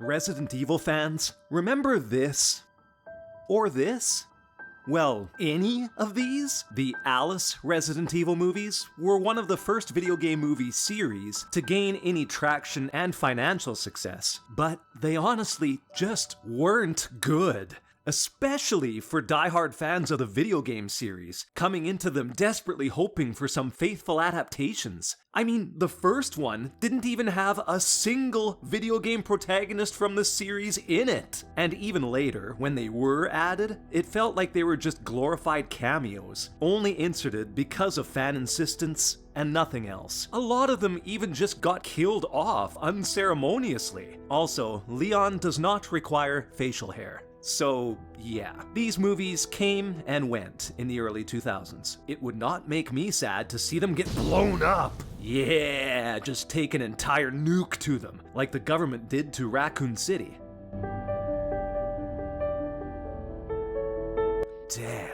Resident Evil fans, remember this? Or this? Well, any of these? The Alice Resident Evil movies were one of the first video game movie series to gain any traction and financial success, but they honestly just weren't good. Especially for die-hard fans of the video game series, coming into them desperately hoping for some faithful adaptations. I mean, the first one didn't even have a single video game protagonist from the series in it. And even later, when they were added, it felt like they were just glorified cameos, only inserted because of fan insistence and nothing else. A lot of them even just got killed off unceremoniously. Also, Leon does not require facial hair. So, yeah, these movies came and went in the early 2000s. It would not make me sad to see them get blown up. Yeah, just take an entire nuke to them, like the government did to Raccoon City. Damn,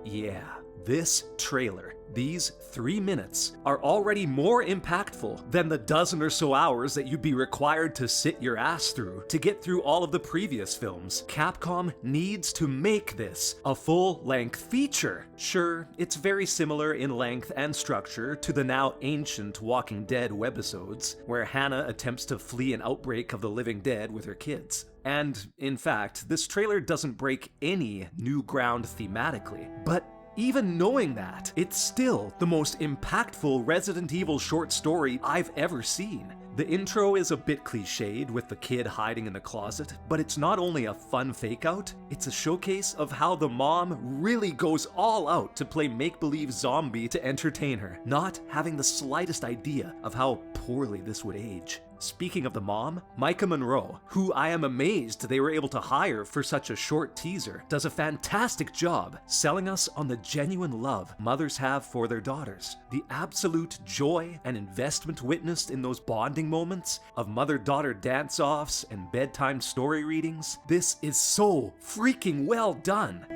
yeah, this trailer, these 3 minutes, are already more impactful than the dozen or so hours that you'd be required to sit your ass through to get through all of the previous films. Capcom needs to make this a full-length feature. Sure, it's very similar in length and structure to the now ancient Walking Dead webisodes, where Hannah attempts to flee an outbreak of the living dead with her kids. And, in fact, this trailer doesn't break any new ground thematically, but even knowing that, it's still the most impactful Resident Evil short story I've ever seen. The intro is a bit cliched with the kid hiding in the closet, but it's not only a fun fake-out, it's a showcase of how the mom really goes all out to play make-believe zombie to entertain her, not having the slightest idea of how poorly this would age. Speaking of the mom, Maika Monroe, who I am amazed they were able to hire for such a short teaser, does a fantastic job selling us on the genuine love mothers have for their daughters. The absolute joy and investment witnessed in those bonding moments of mother-daughter dance-offs and bedtime story readings. This is so freaking well done.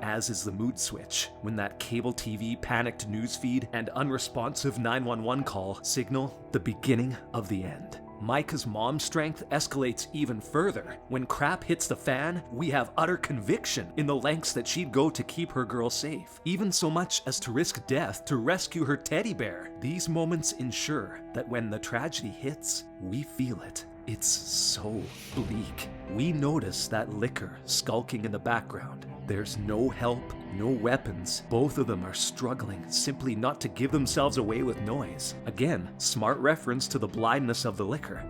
As is the mood switch when that cable TV panicked newsfeed and unresponsive 911 call signal the beginning of the end. Maika's mom strength escalates even further. When crap hits the fan, we have utter conviction in the lengths that she'd go to keep her girl safe, even so much as to risk death to rescue her teddy bear. These moments ensure that when the tragedy hits, we feel it. It's so bleak. We notice that liquor skulking in the background. There's no help, no weapons. Both of them are struggling simply not to give themselves away with noise. Again, smart reference to the blindness of the liquor.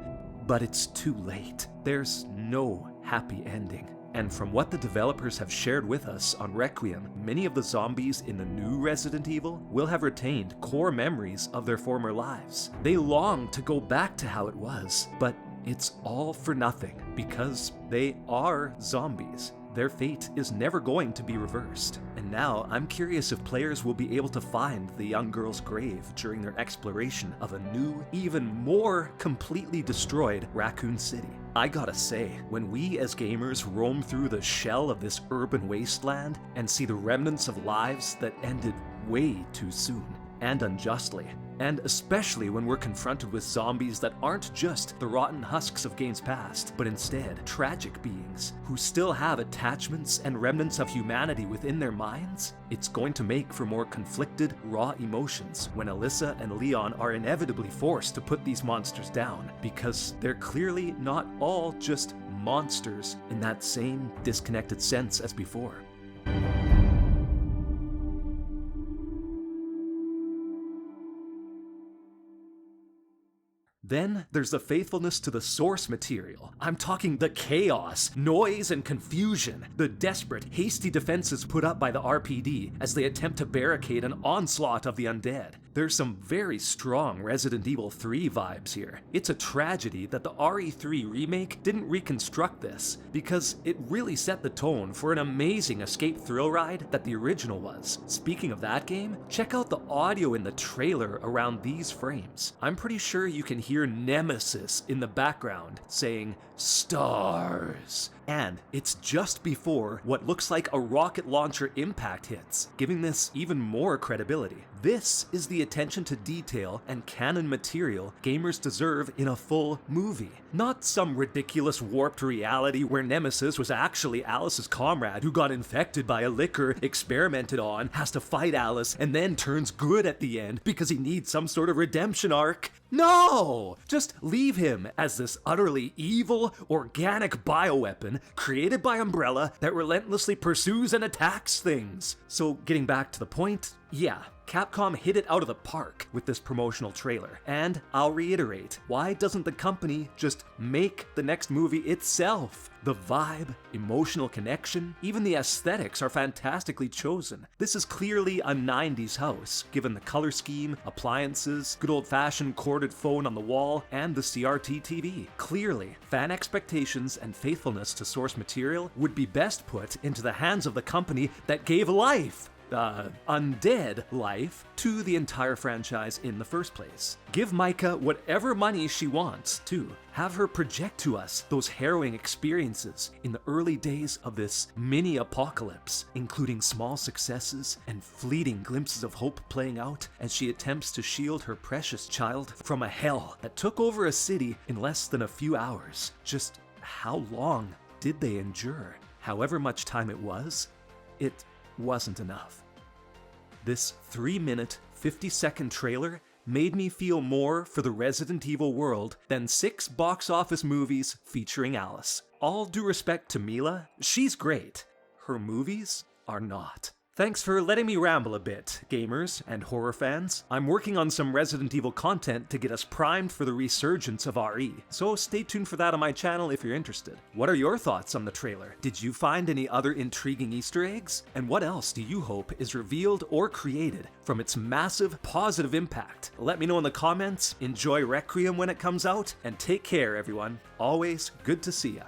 But it's too late. There's no happy ending. And from what the developers have shared with us on Requiem, many of the zombies in the new Resident Evil will have retained core memories of their former lives. They long to go back to how it was, but it's all for nothing because they are zombies. Their fate is never going to be reversed. And now I'm curious if players will be able to find the young girl's grave during their exploration of a new, even more completely destroyed Raccoon City. I gotta say, when we as gamers roam through the shell of this urban wasteland and see the remnants of lives that ended way too soon and unjustly, and especially when we're confronted with zombies that aren't just the rotten husks of games past, but instead tragic beings who still have attachments and remnants of humanity within their minds, it's going to make for more conflicted, raw emotions when Alyssa and Leon are inevitably forced to put these monsters down, because they're clearly not all just monsters in that same disconnected sense as before. Then there's the faithfulness to the source material. I'm talking the chaos, noise, and confusion, the desperate, hasty defenses put up by the RPD as they attempt to barricade an onslaught of the undead. There's some very strong Resident Evil 3 vibes here. It's a tragedy that the RE3 remake didn't reconstruct this, because it really set the tone for an amazing escape thrill ride that the original was. Speaking of that game, check out the audio in the trailer around these frames. I'm pretty sure you can hear Nemesis in the background saying, "Stars," And it's just before what looks like a rocket launcher impact hits, giving this even more credibility. This is the attention to detail and canon material gamers deserve in a full movie. Not some ridiculous warped reality where Nemesis was actually Alice's comrade who got infected by a liquor, experimented on, has to fight Alice, and then turns good at the end because he needs some sort of redemption arc. No! Just leave him as this utterly evil, organic bioweapon created by Umbrella that relentlessly pursues and attacks things. So getting back to the point, yeah, Capcom hit it out of the park with this promotional trailer. And I'll reiterate, why doesn't the company just make the next movie itself? The vibe, emotional connection, even the aesthetics are fantastically chosen. This is clearly a 90s house, given the color scheme, appliances, good old-fashioned corded phone on the wall, and the CRT TV. Clearly, fan expectations and faithfulness to source material would be best put into the hands of the company that gave life, undead life, to the entire franchise in the first place. Give Maika whatever money she wants, too. Have her project to us those harrowing experiences in the early days of this mini-apocalypse, including small successes and fleeting glimpses of hope playing out as she attempts to shield her precious child from a hell that took over a city in less than a few hours. Just how long did they endure? However much time it was, it wasn't enough. This 3-minute, 50-second trailer made me feel more for the Resident Evil world than 6 box office movies featuring Alice. All due respect to Mila, she's great. Her movies are not. Thanks for letting me ramble a bit, gamers and horror fans. I'm working on some Resident Evil content to get us primed for the resurgence of RE, so stay tuned for that on my channel if you're interested. What are your thoughts on the trailer? Did you find any other intriguing Easter eggs? And what else do you hope is revealed or created from its massive positive impact? Let me know in the comments, enjoy Requiem when it comes out, and take care everyone. Always good to see ya.